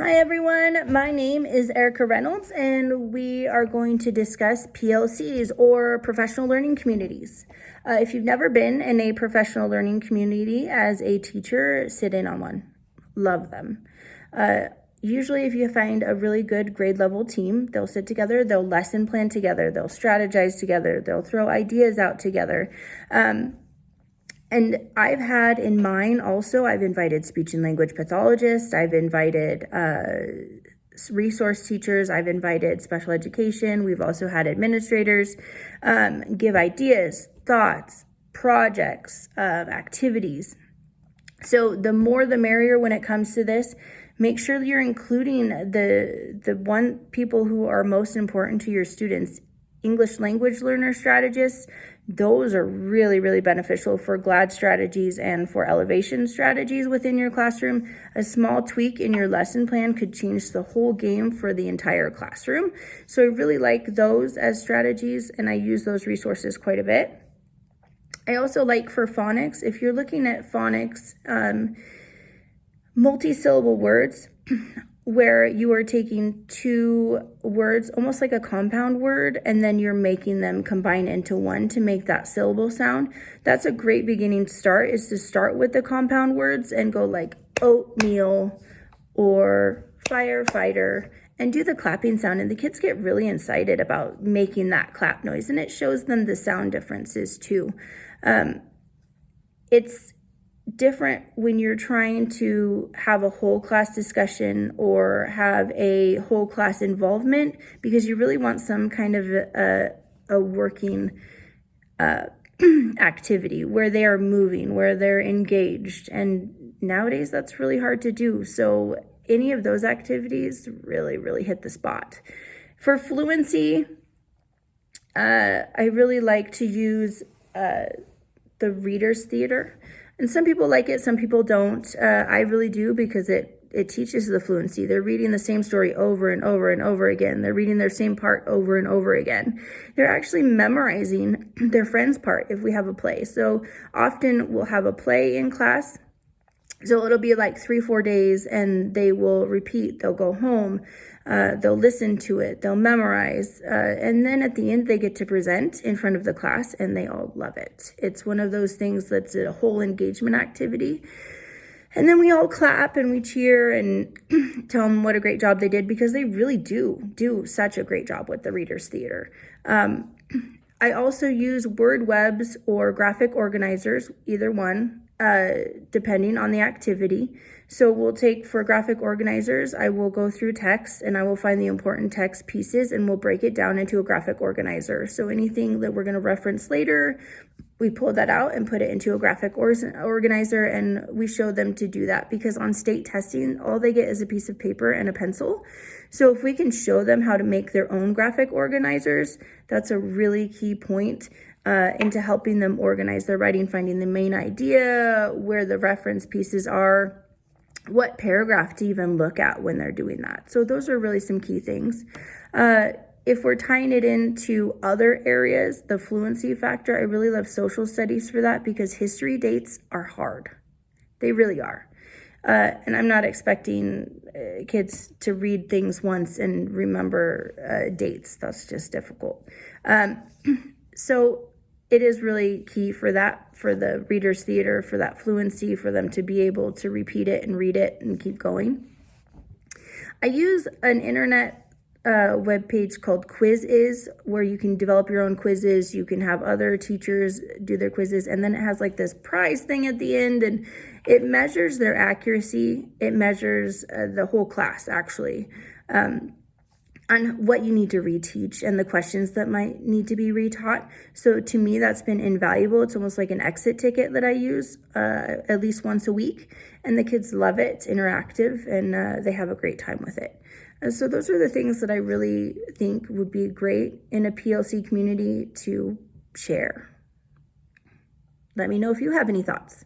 Hi everyone, my name is Erica Reynolds and we are going to discuss PLCs or professional learning communities. If you've never been in a professional learning community as a teacher, sit in on one. Love them. Usually if you find a really good grade level team, they'll sit together, they'll lesson plan together, they'll strategize together, they'll throw ideas out together. And I've had in mine also, I've invited speech and language pathologists, I've invited resource teachers, I've invited special education, we've also had administrators give ideas, thoughts, projects, activities. So the more the merrier when it comes to this. Make sure you're including the people who are most important to your students. English language learner strategists, those are really, really beneficial for GLAD strategies and for elevation strategies within your classroom. A small tweak in your lesson plan could change the whole game for the entire classroom. So I really like those as strategies, and I use those resources quite a bit. I also like for phonics, if you're looking at phonics, multi-syllable words, where you are taking two words, almost like a compound word, and then you're making them combine into one to make that syllable sound. That's a great beginning start, is to start with the compound words and go like oatmeal or firefighter and do the clapping sound. And the kids get really excited about making that clap noise, and it shows them the sound differences too. It's different when you're trying to have a whole class discussion or have a whole class involvement, because you really want some kind of a working activity where they are moving, where they're engaged. And nowadays that's really hard to do. So any of those activities really, really hit the spot. For fluency, I really like to use the reader's theater. And some people like it, some people don't. I really do, because it teaches the fluency. They're reading the same story over and over and over again. They're reading their same part over and over again. They're actually memorizing their friend's part if we have a play. So often we'll have a play in class. So it'll be like 3-4 days, and they will repeat. They'll go home, they'll listen to it, they'll memorize, and then at the end they get to present in front of the class, and they all love it. It's one of those things that's a whole engagement activity. And then we all clap and we cheer and tell them what a great job they did, because they really do such a great job with the reader's theater. I also use word webs or graphic organizers, either one, depending on the activity. So we'll take, for graphic organizers, I will go through text and I will find the important text pieces and we'll break it down into a graphic organizer. So anything that we're going to reference later, we pull that out and put it into a graphic organizer, and we show them to do that, because on state testing, all they get is a piece of paper and a pencil. So if we can show them how to make their own graphic organizers, that's a really key point into helping them organize their writing, finding the main idea, where the reference pieces are, what paragraph to even look at when they're doing that. So those are really some key things. If we're tying it into other areas, the fluency factor, I really love social studies for that, because history dates are hard. They really are. And I'm not expecting kids to read things once and remember dates. That's just difficult. So it is really key for that, for the reader's theater, for that fluency, for them to be able to repeat it and read it and keep going. I use an internet web page called Quiziz, where you can develop your own quizzes. You can have other teachers do their quizzes, and then it has like this prize thing at the end, and it measures their accuracy. It measures the whole class, actually, on what you need to reteach and the questions that might need to be retaught. So to me, that's been invaluable. It's almost like an exit ticket that I use at least once a week, and the kids love it. It's interactive, and they have a great time with it. So those are the things that I really think would be great in a PLC community to share. Let me know if you have any thoughts.